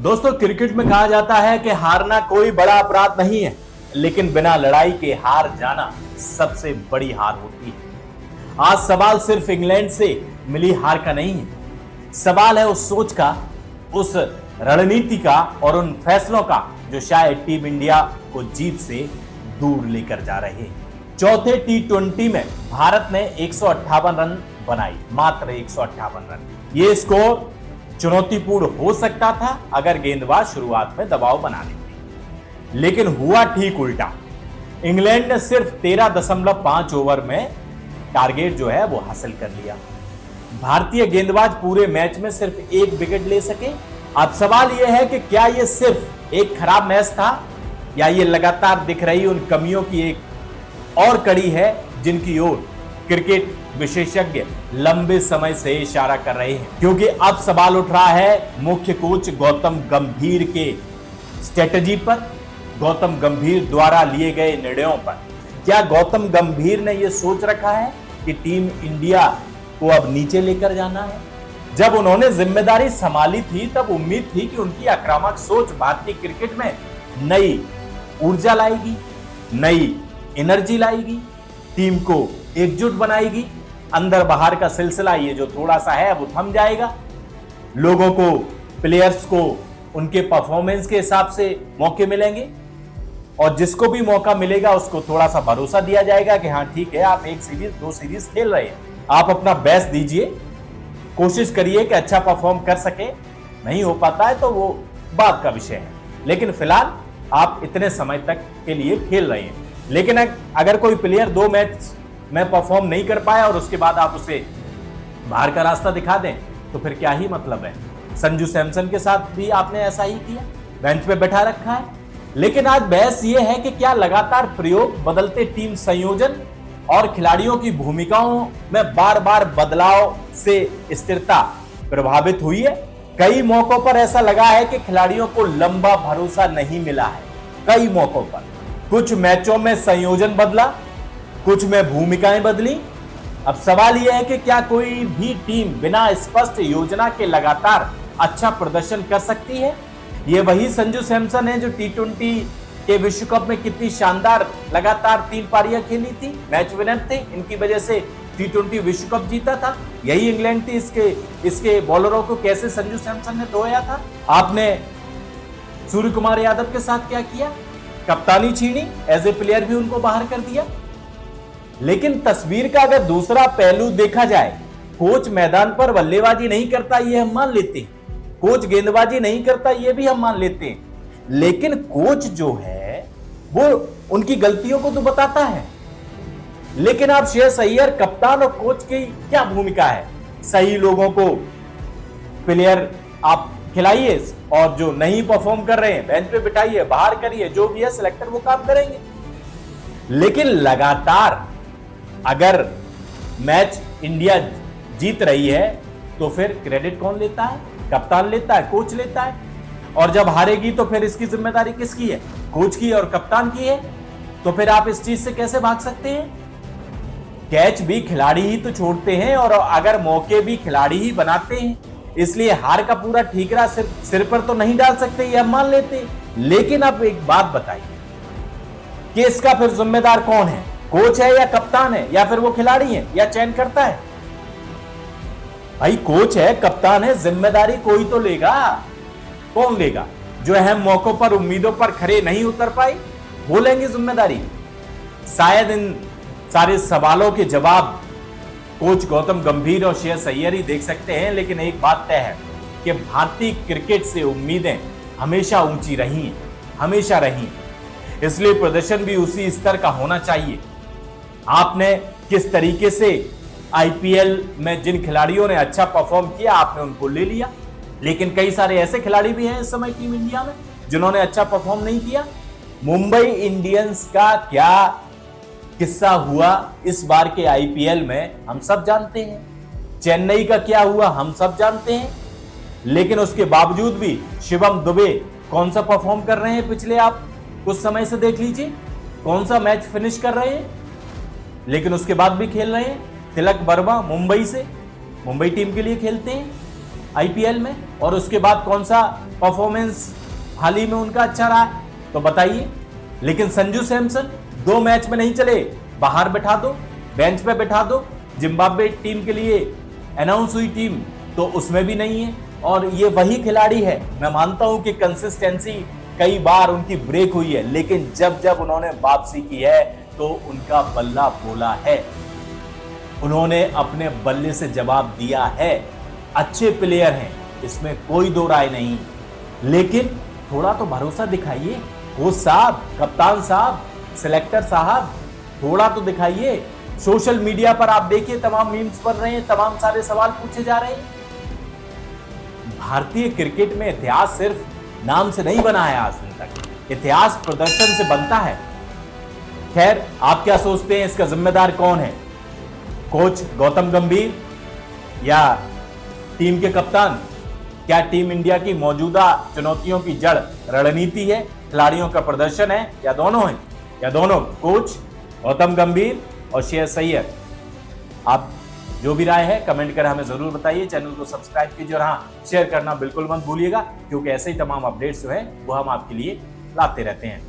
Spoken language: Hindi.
दोस्तों, क्रिकेट में कहा जाता है कि हारना कोई बड़ा अपराध नहीं है, लेकिन बिना लड़ाई के हार जाना सबसे बड़ी हार होती है। आज सवाल सिर्फ इंग्लैंड से मिली हार का नहीं है, सवाल है उस सोच का, उस रणनीति का और उन फैसलों का जो शायद टीम इंडिया को जीत से दूर लेकर जा रहे हैं। चौथे T20 में भारत ने 158 रन बनाई, मात्र 158 रन। ये स्कोर चुनौतीपूर्ण हो सकता था अगर गेंदबाज शुरुआत में दबाव बना लेते, लेकिन हुआ ठीक उल्टा। इंग्लैंड ने सिर्फ 13.5 ओवर में टारगेट जो है वो हासिल कर लिया। भारतीय गेंदबाज पूरे मैच में सिर्फ एक विकेट ले सके। अब सवाल यह है कि क्या यह सिर्फ एक खराब मैच था या ये लगातार दिख रही उन कमियों की एक और कड़ी है जिनकी ओर क्रिकेट विशेषज्ञ लंबे समय से इशारा कर रहे हैं। क्योंकि अब सवाल उठ रहा है मुख्य कोच गौतम गंभीर के स्ट्रेटजी पर, गौतम गंभीर द्वारा लिए गए निर्णयों पर। क्या गौतम गंभीर ने यह सोच रखा है कि टीम इंडिया को अब नीचे लेकर जाना है? जब उन्होंने जिम्मेदारी संभाली थी तब उम्मीद थी कि उनकी आक्रामक सोच भारतीय क्रिकेट में नई ऊर्जा लाएगी, नई एनर्जी लाएगी, टीम को एकजुट बनाएगी, अंदर बाहर का सिलसिला ये जो थोड़ा सा है वो थम जाएगा, लोगों को, प्लेयर्स को उनके परफॉर्मेंस के हिसाब से मौके मिलेंगे और जिसको भी मौका मिलेगा उसको थोड़ा सा भरोसा दिया जाएगा कि हाँ ठीक है, आप एक सीरीज 2 सीरीज खेल रहे हैं, आप अपना बेस्ट दीजिए, कोशिश करिए कि अच्छा परफॉर्म कर सके। नहीं हो पाता है तो वो बात का विषय है, लेकिन फिलहाल आप इतने समय तक के लिए खेल रहे हैं। लेकिन अगर कोई प्लेयर 2 मैच में परफॉर्म नहीं कर पाया और उसके बाद आप उसे बाहर का रास्ता दिखा दें तो फिर क्या ही मतलब है। संजू सैमसन के साथ भी आपने ऐसा ही किया, बेंच पे बैठा रखा है। लेकिन आज बहस यह है कि क्या लगातार प्रयोग, बदलते टीम संयोजन और खिलाड़ियों की भूमिकाओं में बार बार बदलाव से स्थिरता प्रभावित हुई है? कई मौकों पर ऐसा लगा है कि खिलाड़ियों को लंबा भरोसा नहीं मिला है। कई मौकों पर कुछ मैचों में संयोजन बदला, कुछ में भूमिकाएं बदली। अब सवाल यह है कि क्या कोई भी टीम बिना स्पष्ट योजना के लगातार अच्छा प्रदर्शन कर सकती है? ये वही संजू सैमसन है जो T20 के विश्व कप में कितनी शानदार लगातार 3 पारियां खेली थी, मैच विनर थे, इनकी वजह से T20 विश्व कप जीता था। यही इंग्लैंड थी, इसके बॉलरों को कैसे संजू सैमसन ने धोया था। आपने सूर्य कुमार यादव के साथ क्या किया? कप्तानी छीनी, एज ए प्लेयर भी उनको बाहर कर दिया। लेकिन तस्वीर का अगर दूसरा पहलू देखा जाए, कोच मैदान पर बल्लेबाजी नहीं करता ये हम मान लेते हैं, कोच गेंदबाजी नहीं करता ये भी हम मान लेते हैं, लेकिन कोच जो है वो उनकी गलतियों को तो बताता है। लेकिन आप श्रेयस अय्यर, कप्तान और कोच की क्या भूमिका है? सही लोगों को प्लेयर आप खिलाइए और जो नहीं परफॉर्म कर रहे हैं बेंच पे बिठाइए, बाहर करिए, जो भी है सिलेक्टर वो काम करेंगे। लेकिन लगातार अगर मैच इंडिया जीत रही है तो फिर क्रेडिट कौन लेता है? कप्तान लेता है, कोच लेता है। और जब हारेगी तो फिर इसकी जिम्मेदारी किसकी है? कोच की और कप्तान की है। तो फिर आप इस चीज से कैसे भाग सकते हैं? कैच भी खिलाड़ी ही तो छोड़ते हैं और अगर मौके भी खिलाड़ी ही बनाते हैं, इसलिए हार का पूरा ठीकरा सिर पर तो नहीं डाल सकते, ये हम मान लेते हैं। लेकिन अब एक बात बताइए कि इसका फिर जिम्मेदार कौन है? कोच है या कप्तान है या फिर वो खिलाड़ी है या चयन करता है? भाई कोच है, कप्तान है, जिम्मेदारी कोई तो लेगा। कौन लेगा? जो अहम मौकों पर, उम्मीदों पर खरे नहीं उतर पाए वो लेंगे जिम्मेदारी। शायद इन सारे सवालों के जवाब कोच गौतम गंभीर और श्रेयस अय्यर ही देख सकते हैं। लेकिन एक बात तय है कि भारतीय क्रिकेट से उम्मीदें हमेशा ऊंची रही, हमेशा रही, इसलिए प्रदर्शन भी उसी स्तर का होना चाहिए। आपने किस तरीके से आईपीएल में जिन खिलाड़ियों ने अच्छा परफॉर्म किया आपने उनको ले लिया, लेकिन कई सारे ऐसे खिलाड़ी भी हैं इस समय टीम इंडिया में जिन्होंने अच्छा परफॉर्म नहीं किया। मुंबई इंडियंस का क्या किस्सा हुआ इस बार के आईपीएल में हम सब जानते हैं, चेन्नई का क्या हुआ हम सब जानते हैं। लेकिन उसके बावजूद भी शिवम दुबे कौन सा परफॉर्म कर रहे हैं पिछले आप कुछ समय से देख लीजिए, कौन सा मैच फिनिश कर रहे हैं, लेकिन उसके बाद भी खेल रहे हैं। तिलक वर्मा मुंबई से, मुंबई टीम के लिए खेलते हैं। आईपीएल में, और उसके बाद कौन सा परफॉर्मेंस हाल ही में उनका अच्छा रहा है, तो बताइए। लेकिन संजू सैमसन 2 मैच में नहीं चले, बाहर बैठा दो, बेंच पे बैठा दो। जिम्बाब्वे टीम के लिए अनाउंस हुई टीम तो उसमें भी नहीं है। और ये वही खिलाड़ी है, मैं मानता हूं कि कंसिस्टेंसी कई बार उनकी ब्रेक हुई है, लेकिन जब जब उन्होंने वापसी की है तो उनका बल्ला बोला है, उन्होंने अपने बल्ले से जवाब दिया है। अच्छे प्लेयर हैं, इसमें कोई दो राय नहीं, लेकिन थोड़ा तो भरोसा दिखाइए। कोच साहब, कप्तान साहब, सिलेक्टर साहब, थोड़ा तो दिखाइए। सोशल मीडिया पर आप देखिए, तमाम मीम्स बन रहे हैं, तमाम सारे सवाल पूछे जा रहे हैं। भारतीय क्रिकेट में इतिहास सिर्फ नाम से नहीं बना है, आज तक इतिहास प्रदर्शन से बनता है। खैर, आप क्या सोचते हैं, इसका जिम्मेदार कौन है? कोच गौतम गंभीर या टीम के कप्तान? क्या टीम इंडिया की मौजूदा चुनौतियों की जड़ रणनीति है, खिलाड़ियों का प्रदर्शन है, या दोनों है? या दोनों, कोच गौतम गंभीर और श्रेयस अय्यर? आप जो भी राय है कमेंट कर हमें जरूर बताइए। चैनल को सब्सक्राइब कीजिए और हाँ, शेयर करना बिल्कुल मत भूलिएगा, क्योंकि ऐसे ही तमाम अपडेट्स जो है वो हम आपके लिए लाते रहते हैं।